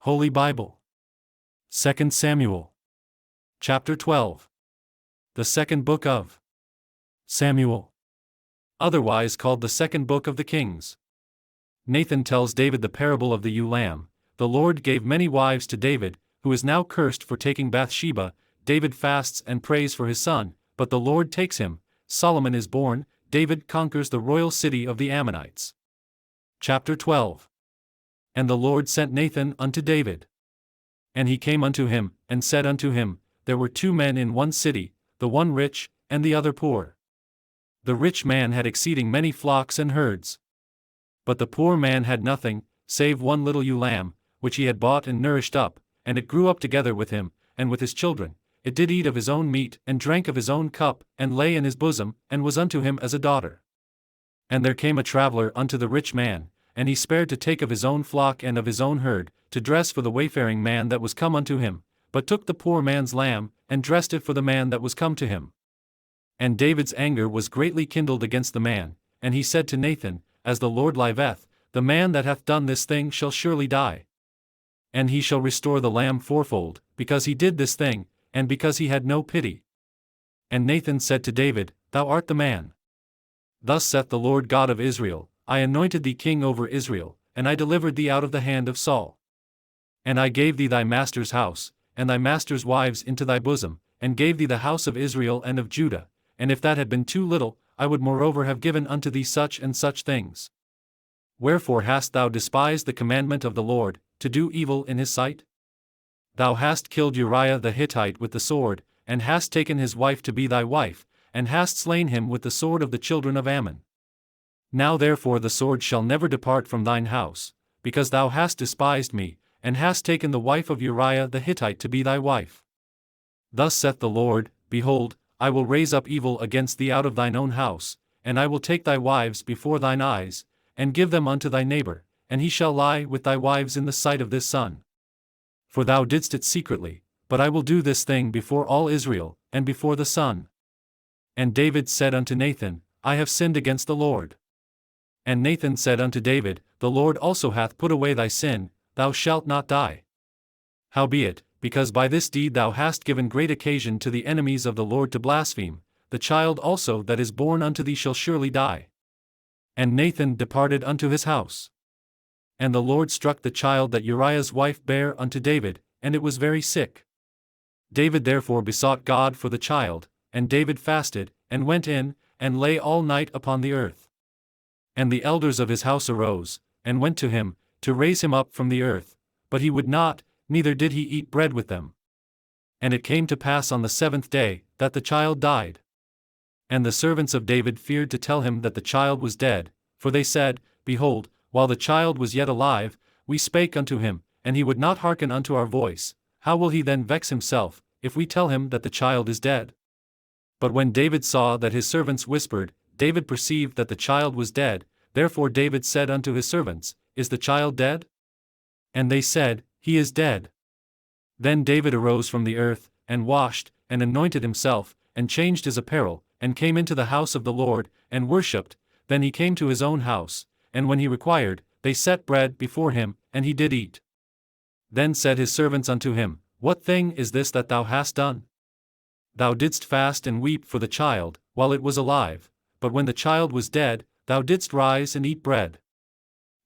Holy Bible. 2 Samuel. Chapter 12. The second book of Samuel. Otherwise called the second book of the Kings. Nathan tells David the parable of the ewe lamb. The Lord gave many wives to David, who is now cursed for taking Bathsheba. David fasts and prays for his son, but the Lord takes him. Solomon is born. David conquers the royal city of the Ammonites. Chapter 12. And the Lord sent Nathan unto David. And he came unto him, and said unto him, There were 2 men in one city, the one rich, and the other poor. The rich man had exceeding many flocks and herds. But the poor man had nothing, save one little ewe lamb, which he had bought and nourished up, and it grew up together with him, and with his children. It did eat of his own meat, and drank of his own cup, and lay in his bosom, and was unto him as a daughter. And there came a traveler unto the rich man, and he spared to take of his own flock and of his own herd, to dress for the wayfaring man that was come unto him, but took the poor man's lamb, and dressed it for the man that was come to him. And David's anger was greatly kindled against the man, and he said to Nathan, As the Lord liveth, the man that hath done this thing shall surely die. And he shall restore the lamb fourfold, because he did this thing, and because he had no pity. And Nathan said to David, Thou art the man. Thus saith the Lord God of Israel, I anointed thee king over Israel, and I delivered thee out of the hand of Saul. And I gave thee thy master's house, and thy master's wives into thy bosom, and gave thee the house of Israel and of Judah, and if that had been too little, I would moreover have given unto thee such and such things. Wherefore hast thou despised the commandment of the Lord, to do evil in his sight? Thou hast killed Uriah the Hittite with the sword, and hast taken his wife to be thy wife, and hast slain him with the sword of the children of Ammon. Now therefore the sword shall never depart from thine house, because thou hast despised me, and hast taken the wife of Uriah the Hittite to be thy wife. Thus saith the Lord, Behold, I will raise up evil against thee out of thine own house, and I will take thy wives before thine eyes, and give them unto thy neighbor, and he shall lie with thy wives in the sight of this sun. For thou didst it secretly, but I will do this thing before all Israel, and before the sun. And David said unto Nathan, I have sinned against the Lord. And Nathan said unto David, The Lord also hath put away thy sin, thou shalt not die. Howbeit, because by this deed thou hast given great occasion to the enemies of the Lord to blaspheme, the child also that is born unto thee shall surely die. And Nathan departed unto his house. And the Lord struck the child that Uriah's wife bare unto David, and it was very sick. David therefore besought God for the child, and David fasted, and went in, and lay all night upon the earth. And the elders of his house arose, and went to him, to raise him up from the earth, but he would not, neither did he eat bread with them. And it came to pass on the 7th day, that the child died. And the servants of David feared to tell him that the child was dead, for they said, Behold, while the child was yet alive, we spake unto him, and he would not hearken unto our voice. How will he then vex himself, if we tell him that the child is dead? But when David saw that his servants whispered, David perceived that the child was dead, therefore David said unto his servants, Is the child dead? And they said, He is dead. Then David arose from the earth, and washed, and anointed himself, and changed his apparel, and came into the house of the Lord, and worshipped. Then he came to his own house, and when he required, they set bread before him, and he did eat. Then said his servants unto him, What thing is this that thou hast done? Thou didst fast and weep for the child, while it was alive, but when the child was dead, thou didst rise and eat bread.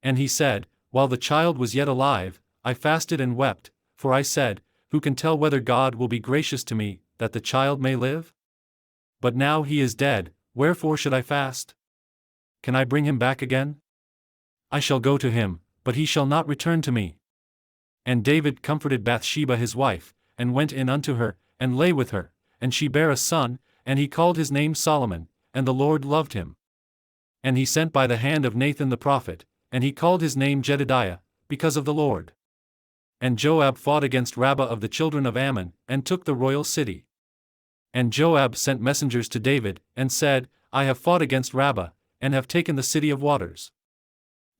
And he said, While the child was yet alive, I fasted and wept, for I said, Who can tell whether God will be gracious to me, that the child may live? But now he is dead, wherefore should I fast? Can I bring him back again? I shall go to him, but he shall not return to me. And David comforted Bathsheba his wife, and went in unto her, and lay with her, and she bare a son, and he called his name Solomon, and the Lord loved him. And he sent by the hand of Nathan the prophet, and he called his name Jedidiah, because of the Lord. And Joab fought against Rabbah of the children of Ammon, and took the royal city. And Joab sent messengers to David, and said, I have fought against Rabbah, and have taken the city of waters.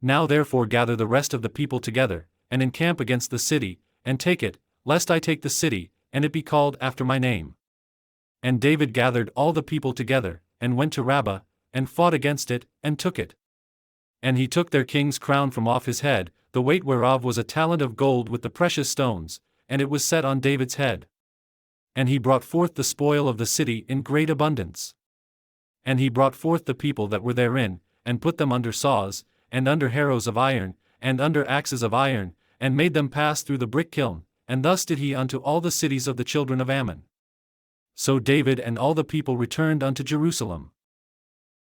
Now therefore gather the rest of the people together, and encamp against the city, and take it, lest I take the city, and it be called after my name. And David gathered all the people together, and went to Rabbah, and fought against it, and took it. And he took their king's crown from off his head, the the weight whereof was a talent of gold with the precious stones, and it was set on David's head. And he brought forth the spoil of the city in great abundance. And he brought forth the people that were therein, and put them under saws, and under harrows of iron, and under axes of iron, and made them pass through the brick kiln, and thus did he unto all the cities of the children of Ammon. So David and all the people returned unto Jerusalem.